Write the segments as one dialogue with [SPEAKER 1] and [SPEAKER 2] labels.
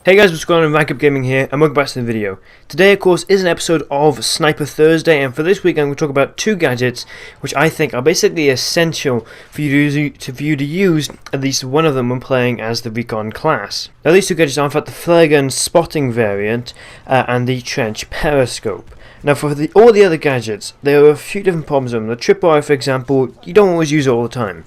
[SPEAKER 1] Hey guys, what's going on? Rank Up Gaming here, and welcome back to the video. Today, of course, is an episode of Sniper Thursday, and for this week I'm going to talk about two gadgets which I think are basically essential for you to use at least one of them when playing as the Recon class. Now, these two gadgets are in fact the flare gun spotting variant and the trench periscope. Now, for all the other gadgets, there are a few different problems with them. The tripwire, for example, you don't always use it all the time.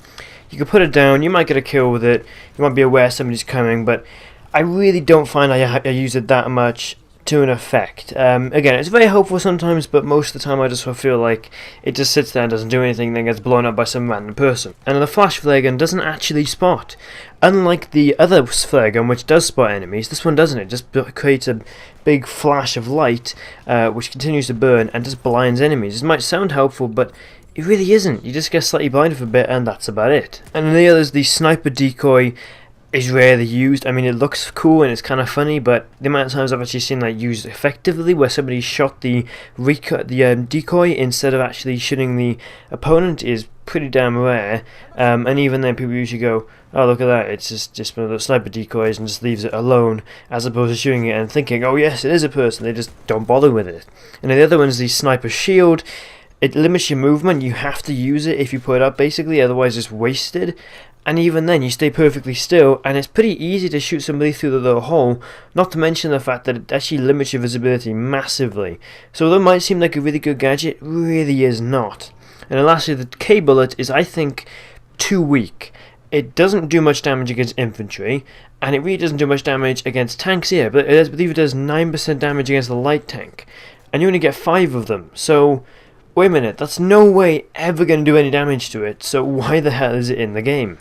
[SPEAKER 1] You can put it down, you might get a kill with it, you might be aware somebody's coming, but I really don't find I use it that much to an effect. Again, it's very helpful sometimes, but most of the time I just feel like it just sits there and doesn't do anything, then gets blown up by some random person. And the flash flare gun doesn't actually spot. Unlike the other flare gun, which does spot enemies, this one doesn't. It just creates a big flash of light, which continues to burn and just blinds enemies. It might sound helpful, but it really isn't. You just get slightly blinded for a bit, and that's about it. And then the others, the sniper decoy is rarely used. I mean, it looks cool and it's kind of funny, but the amount of times I've actually seen that used effectively, where somebody shot the decoy instead of actually shooting the opponent, is pretty damn rare. And even then, people usually go, "Oh, look at that! It's just one of those sniper decoys," and just leaves it alone, as opposed to shooting it and thinking, "Oh yes, it is a person." They just don't bother with it. And then the other one is the sniper shield. It limits your movement. You have to use it if you put it up, basically, otherwise it's wasted. And even then, you stay perfectly still, and it's pretty easy to shoot somebody through the little hole, not to mention the fact that it actually limits your visibility massively. So although it might seem like a really good gadget, it really is not. And then lastly, the K-Bullet is, I think, too weak. It doesn't do much damage against infantry, and it really doesn't do much damage against tanks here, but I believe it does 9% damage against the light tank, and you only get 5 of them, so wait a minute, that's no way ever going to do any damage to it, so why the hell is it in the game?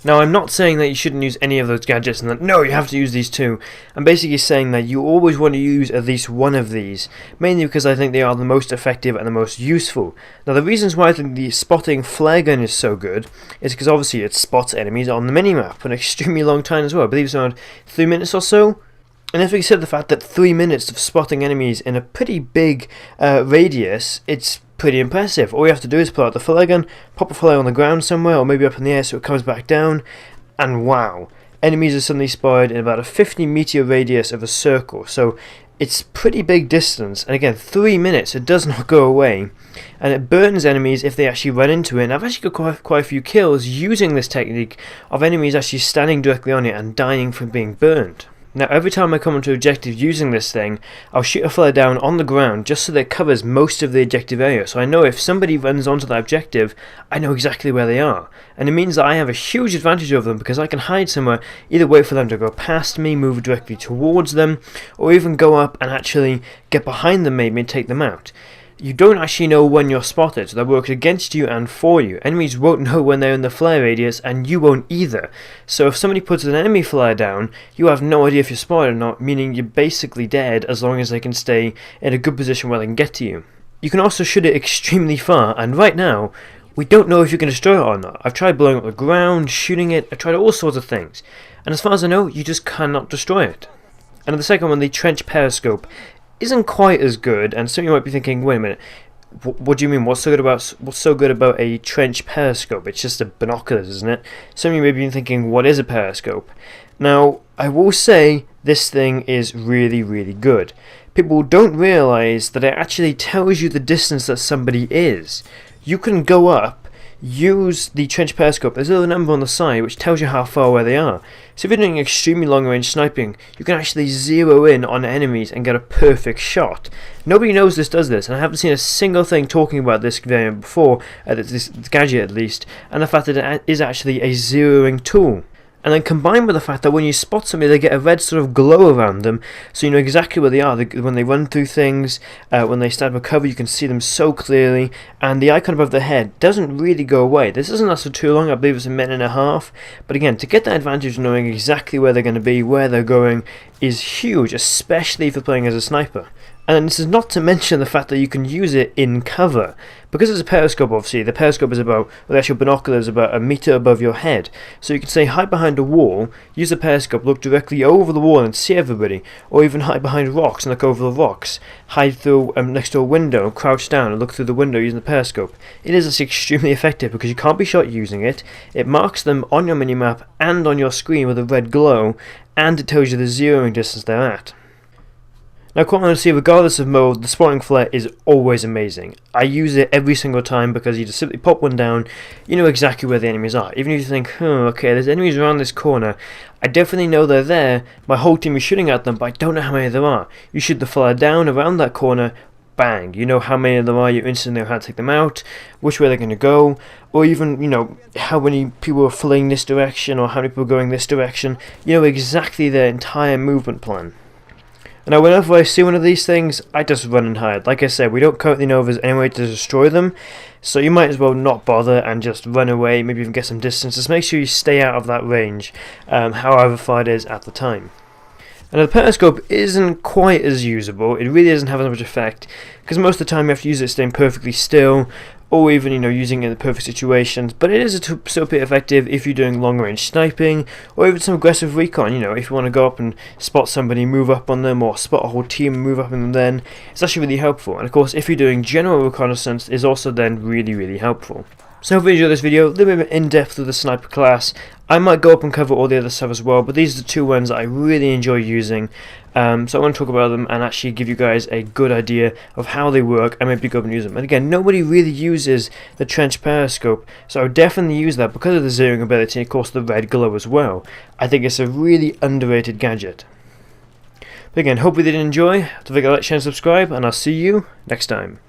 [SPEAKER 1] Now, I'm not saying that you shouldn't use any of those gadgets and that, no, you have to use these two. I'm basically saying that you always want to use at least one of these, mainly because I think they are the most effective and the most useful. Now, the reasons why I think the spotting flare gun is so good is because obviously it spots enemies on the minimap for an extremely long time as well. I believe it's around 3 minutes or so. And if we consider the fact that 3 minutes of spotting enemies in a pretty big radius, it's pretty impressive. All you have to do is pull out the flare gun, pop a flare on the ground somewhere, or maybe up in the air so it comes back down, and wow, enemies are suddenly spotted in about a 50-meter radius of a circle. So it's pretty big distance, and again, 3 minutes, it does not go away, and it burns enemies if they actually run into it. And I've actually got quite a few kills using this technique of enemies actually standing directly on it and dying from being burned. Now, every time I come onto objective using this thing, I'll shoot a flare down on the ground just so that it covers most of the objective area. So I know if somebody runs onto that objective, I know exactly where they are. And it means that I have a huge advantage over them because I can hide somewhere, either wait for them to go past me, move directly towards them, or even go up and actually get behind them maybe and take them out. You don't actually know when you're spotted, so that works against you and for you. Enemies won't know when they're in the flare radius, and you won't either. So if somebody puts an enemy flare down, you have no idea if you're spotted or not, meaning you're basically dead as long as they can stay in a good position where they can get to you. You can also shoot it extremely far, and right now, we don't know if you can destroy it or not. I've tried blowing up the ground, shooting it, I've tried all sorts of things. And as far as I know, you just cannot destroy it. And the second one, the trench periscope, isn't quite as good, and some of you might be thinking, wait a minute, what do you mean, what's so good about a trench periscope? It's just a binoculars, isn't it? Some of you may be thinking, what is a periscope? Now, I will say this thing is really, really good. People don't realise that it actually tells you the distance that somebody is. You can go up, use the trench periscope, there's a little number on the side which tells you how far away they are. So if you're doing extremely long range sniping, you can actually zero in on enemies and get a perfect shot. Nobody knows this does this, and I haven't seen a single thing talking about this variant before, this gadget at least, and the fact that it is actually a zeroing tool. And then combined with the fact that when you spot somebody, they get a red sort of glow around them, so you know exactly where they are. When they run through things, when they stand up cover, you can see them so clearly, and the icon above the head doesn't really go away. This doesn't last for too long, I believe it's a minute and a half, but again, to get that advantage of knowing exactly where they're going to be, where they're going, is huge, especially if you're playing as a sniper. And this is not to mention the fact that you can use it in cover. Because it's a periscope, obviously, the periscope is about, well, the actual binocular is about a meter above your head. So you can say hide behind a wall, use the periscope, look directly over the wall and see everybody. Or even hide behind rocks and look over the rocks. Hide through next to a window, crouch down and look through the window using the periscope. It is actually extremely effective because you can't be shot using it. It marks them on your minimap and on your screen with a red glow, and it tells you the zeroing distance they're at. Now, quite honestly, regardless of mode, the spotting flare is always amazing. I use it every single time because you just simply pop one down, you know exactly where the enemies are. Even if you think, okay, there's enemies around this corner, I definitely know they're there, my whole team is shooting at them, but I don't know how many there are. You shoot the flare down around that corner, bang, you know how many there are, you instantly know how to take them out, which way they're going to go, or even, you know, how many people are fleeing this direction, or how many people are going this direction. You know exactly their entire movement plan. Now, whenever I see one of these things, I just run and hide. Like I said, we don't currently know if there's any way to destroy them, so you might as well not bother and just run away, maybe even get some distance. Just make sure you stay out of that range, however far it is at the time. And the periscope isn't quite as usable, it really doesn't have as much effect, because most of the time you have to use it staying perfectly still, or even, you know, using it in the perfect situations, but it is still pretty effective if you're doing long range sniping, or even some aggressive recon. You know, if you want to go up and spot somebody, move up on them, or spot a whole team and move up on them, then it's actually really helpful. And of course, if you're doing general reconnaissance, it's also then really helpful. So hopefully you enjoyed this video, a little bit in depth with the sniper class. I might go up and cover all the other stuff as well, but these are the two ones that I really enjoy using. So I want to talk about them and actually give you guys a good idea of how they work and maybe go up and use them. And again, nobody really uses the trench periscope, so I would definitely use that because of the zeroing ability and of course the red glow as well. I think it's a really underrated gadget. But again, hope you did enjoy. Don't forget to like, share and subscribe, and I'll see you next time.